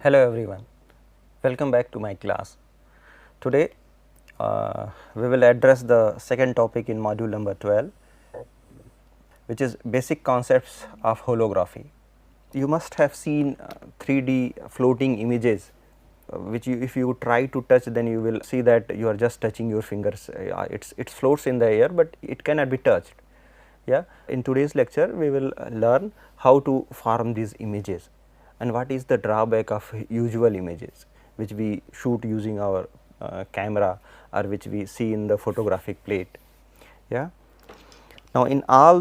Hello everyone, welcome back to my class. Today we will address the second topic in module number 12, which is basic concepts of holography. You must have seen 3D floating images which if you try to touch, then you will see that you are just touching your fingers. It floats in the air, but it cannot be touched. Yeah. In today's lecture we will learn how to form these images and what is the drawback of usual images which we shoot using our camera or which we see in the photographic plate. Yeah. Now, in all